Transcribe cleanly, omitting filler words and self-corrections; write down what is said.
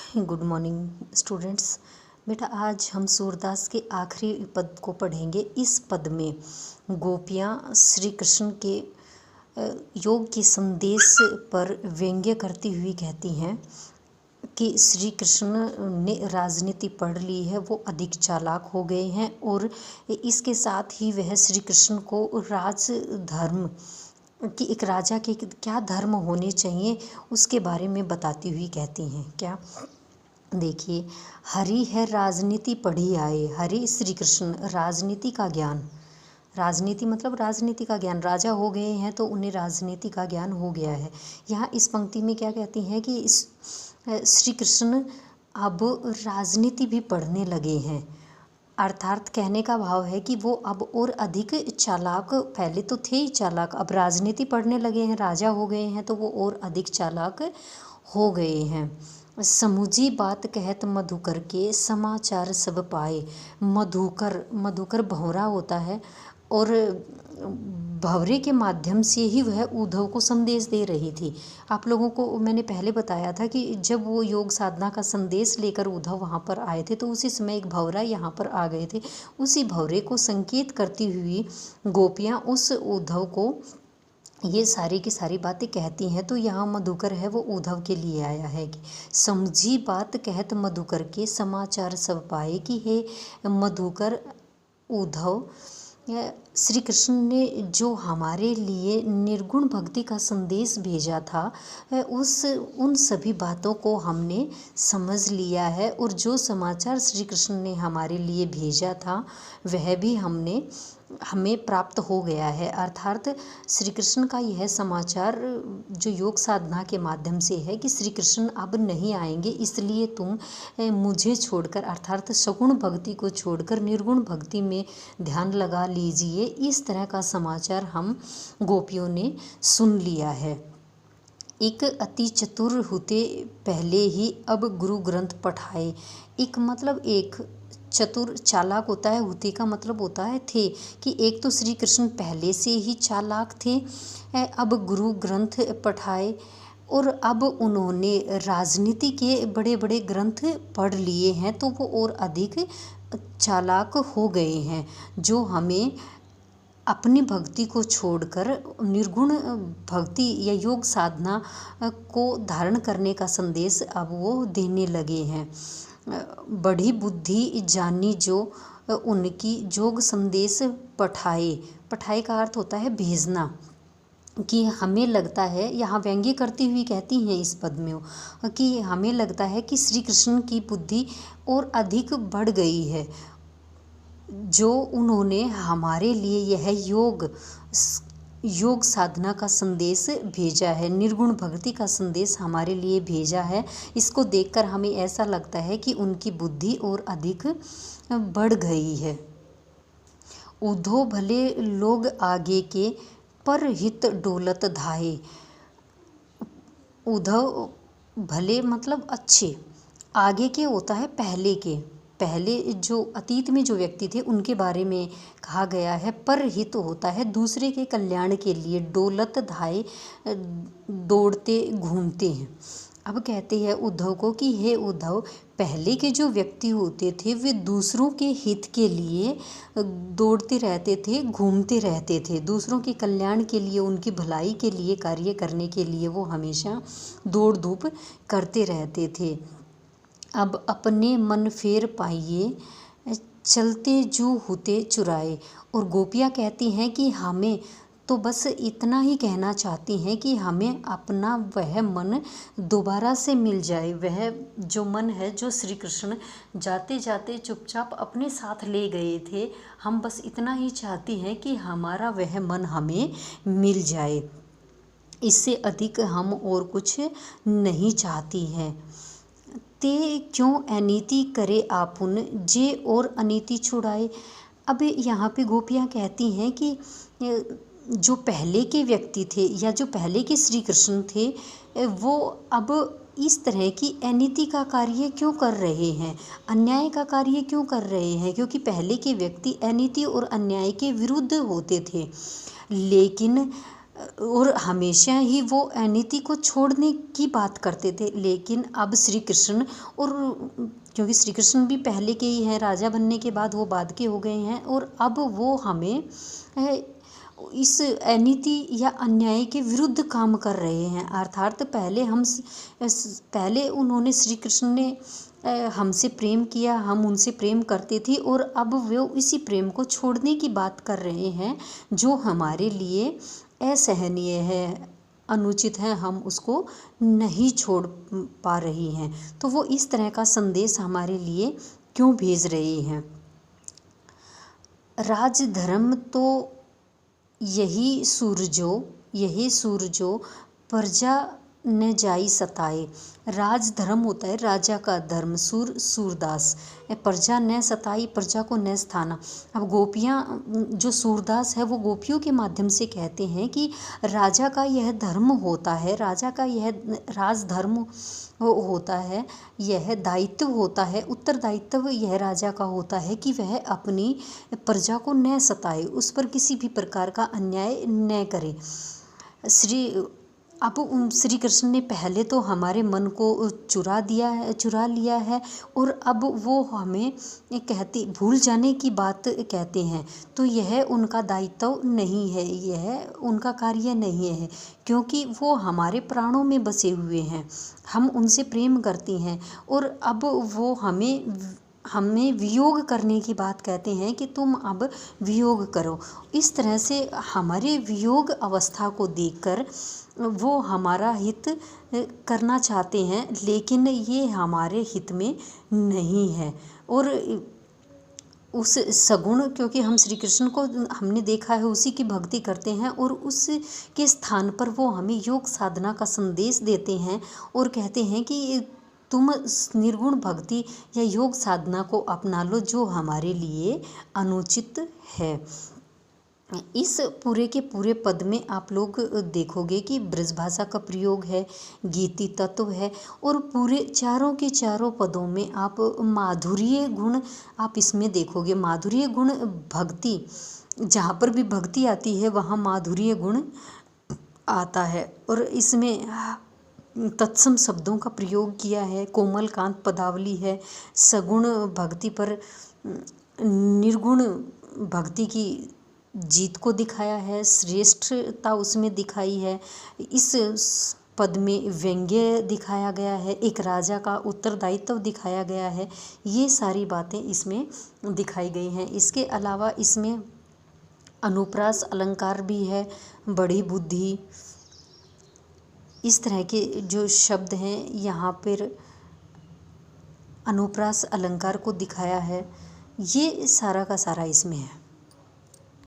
Good morning students. बेटा आज हम सूरदास के आखिरी पद को पढ़ेंगे। इस पद में गोपियाँ श्री कृष्ण के योग के संदेश पर व्यंग्य करती हुई कहती हैं कि श्री कृष्ण ने राजनीति पढ़ ली है, वो अधिक चालाक हो गए हैं और इसके साथ ही वह श्री कृष्ण को राजधर्म कि एक राजा के क्या धर्म होने चाहिए उसके बारे में बताती हुई कहती हैं। क्या देखिए, हरि है राजनीति पढ़ी आए। हरि श्री कृष्ण राजनीति का ज्ञान, राजनीति मतलब राजनीति का ज्ञान, राजा हो गए हैं तो उन्हें राजनीति का ज्ञान हो गया है। यहाँ इस पंक्ति में क्या कहती हैं कि इस श्री कृष्ण अब राजनीति भी पढ़ने लगे हैं। अर्थात कहने का भाव है कि वो अब और अधिक चालाक, पहले तो थे ही चालाक, अब राजनीति पढ़ने लगे हैं, राजा हो गए हैं तो वो और अधिक चालाक हो गए हैं। समूची बात कहत मधुकर के समाचार सब पाए। मधुकर भंवरा होता है और भंवरे के माध्यम से ही वह उद्धव को संदेश दे रही थी। आप लोगों को मैंने पहले बताया था कि जब वो योग साधना का संदेश लेकर उद्धव वहाँ पर आए थे तो उसी समय एक भंवरा यहाँ पर आ गए थे। उसी भंवरे को संकेत करती हुई गोपियाँ उस उद्धव को ये सारी की सारी बातें कहती हैं। तो यहाँ मधुकर है वो उद्धव के लिए आया है कि समझी बात कहत मधुकर के समाचार सब पाए। कि हे मधुकर, उद्धव, श्री कृष्ण ने जो हमारे लिए निर्गुण भक्ति का संदेश भेजा था उन सभी बातों को हमने समझ लिया है और जो समाचार श्री कृष्ण ने हमारे लिए भेजा था वह भी हमें प्राप्त हो गया है। अर्थात श्री कृष्ण का यह समाचार जो योग साधना के माध्यम से है कि श्री कृष्ण अब नहीं आएंगे, इसलिए तुम मुझे छोड़कर अर्थात सगुण भक्ति को छोड़कर निर्गुण भक्ति में ध्यान लगा लीजिए। इस तरह का समाचार हम गोपियों ने सुन लिया है। एक अति चतुर होते पहले ही अब गुरु ग्रंथ पढ़ाए। एक मतलब एक चतुर चालाक होता है, होते का मतलब होता है थे, कि एक तो श्री कृष्ण पहले से ही चालाक थे, अब गुरु ग्रंथ पढ़ाए और अब उन्होंने राजनीति के बड़े बड़े ग्रंथ पढ़ लिए हैं तो वो और अधिक चालाक हो गए हैं, जो हमें अपनी भक्ति को छोड़कर निर्गुण भक्ति या योग साधना को धारण करने का संदेश अब वो देने लगे हैं। बड़ी बुद्धि जानी जो उनकी जोग संदेश पठाए का अर्थ होता है भेजना। कि हमें लगता है, यहाँ व्यंग्य करती हुई कहती हैं इस पद में कि हमें लगता है कि श्री कृष्ण की बुद्धि और अधिक बढ़ गई है, जो उन्होंने हमारे लिए यह योग साधना का संदेश भेजा है, निर्गुण भक्ति का संदेश हमारे लिए भेजा है। इसको देखकर हमें ऐसा लगता है कि उनकी बुद्धि और अधिक बढ़ गई है। उद्धव भले लोग आगे के पर हित डोलत धाये। उद्धव भले मतलब अच्छे, आगे के होता है पहले के, पहले जो अतीत में जो व्यक्ति थे उनके बारे में कहा गया है। पर हित होता है दूसरे के कल्याण के लिए, डोलत धाये दौड़ते घूमते हैं। अब कहते हैं उद्धव को कि हे उद्धव, पहले के जो व्यक्ति होते थे वे दूसरों के हित के लिए दौड़ते रहते थे, घूमते रहते थे, दूसरों के कल्याण के लिए, उनकी भलाई के लिए कार्य करने के लिए वो हमेशा दौड़ धूप करते रहते थे। अब अपने मन फेर पाइए, चलते जू होते चुराए। और गोपियाँ कहती हैं कि हमें तो बस इतना ही कहना चाहती हैं कि हमें अपना वह मन दोबारा से मिल जाए। वह जो मन है जो श्री कृष्ण जाते जाते चुपचाप अपने साथ ले गए थे, हम बस इतना ही चाहती हैं कि हमारा वह मन हमें मिल जाए। इससे अधिक हम और कुछ नहीं चाहती हैं। ते क्यों अनीति करे आपुन, जे और अनीति छुड़ाए। अब यहाँ पे गोपियाँ कहती हैं कि जो पहले के व्यक्ति थे या जो पहले के श्री कृष्ण थे वो अब इस तरह की अनीति का कार्य क्यों कर रहे हैं, अन्याय का कार्य क्यों कर रहे हैं, क्योंकि पहले के व्यक्ति अनीति और अन्याय के विरुद्ध होते थे। लेकिन और हमेशा ही वो अनीति को छोड़ने की बात करते थे। लेकिन अब श्री कृष्ण, और क्योंकि श्री कृष्ण भी पहले के ही हैं, राजा बनने के बाद वो बाद के हो गए हैं, और अब वो हमें इस अनीति या अन्याय के विरुद्ध काम कर रहे हैं। अर्थात पहले उन्होंने, श्री कृष्ण ने हमसे प्रेम किया, हम उनसे प्रेम करते थे, और अब वो इसी प्रेम को छोड़ने की बात कर रहे हैं, जो हमारे लिए असहनीय है, अनुचित है, हम उसको नहीं छोड़ पा रही हैं। तो वो इस तरह का संदेश हमारे लिए क्यों भेज रहे हैं? राजधर्म तो यही सूरजो प्रजा न जाई सताए। राजधर्म होता है राजा का धर्म, सूरदास। प्रजा न सताई, प्रजा को न सताना। अब गोपियाँ, जो सूरदास है, वो गोपियों के माध्यम से कहते हैं कि राजा का यह धर्म होता है, राजा का यह राजधर्म होता है, यह दायित्व होता है, उत्तरदायित्व यह राजा का होता है कि वह अपनी प्रजा को न सताए, उस पर किसी भी प्रकार का अन्याय न करे। अब श्री कृष्ण ने पहले तो हमारे मन को चुरा लिया है, और अब वो हमें भूल जाने की बात कहते हैं। तो यह उनका दायित्व नहीं है, यह उनका कार्य नहीं है, क्योंकि वो हमारे प्राणों में बसे हुए हैं, हम उनसे प्रेम करती हैं, और अब वो हमें वियोग करने की बात कहते हैं कि तुम अब वियोग करो। इस तरह से हमारे वियोग अवस्था को देखकर वो हमारा हित करना चाहते हैं, लेकिन ये हमारे हित में नहीं है। और उस सगुण, क्योंकि हम श्री कृष्ण को हमने देखा है, उसी की भक्ति करते हैं, और उसके स्थान पर वो हमें योग साधना का संदेश देते हैं, और कहते हैं कि तुम निर्गुण भक्ति या योग साधना को अपना लो, जो हमारे लिए अनुचित है। इस पूरे के पूरे पद में आप लोग देखोगे कि ब्रज भाषा का प्रयोग है, गीति तत्व है, और पूरे चारों के चारों पदों में आप माधुर्य गुण आप इसमें देखोगे। माधुर्य गुण भक्ति, जहाँ पर भी भक्ति आती है वहाँ माधुर्य गुण आता है, और इसमें तत्सम शब्दों का प्रयोग किया है। कोमल कांत पदावली है, सगुण भक्ति पर निर्गुण भक्ति की जीत को दिखाया है, श्रेष्ठता उसमें दिखाई है। इस पद में व्यंग्य दिखाया गया है, एक राजा का उत्तरदायित्व दिखाया गया है, ये सारी बातें इसमें दिखाई गई हैं। इसके अलावा इसमें अनुप्रास अलंकार भी है, बड़ी बुद्धि, इस तरह के जो शब्द हैं यहाँ पर अनुप्रास अलंकार को दिखाया है। ये सारा का सारा इसमें है।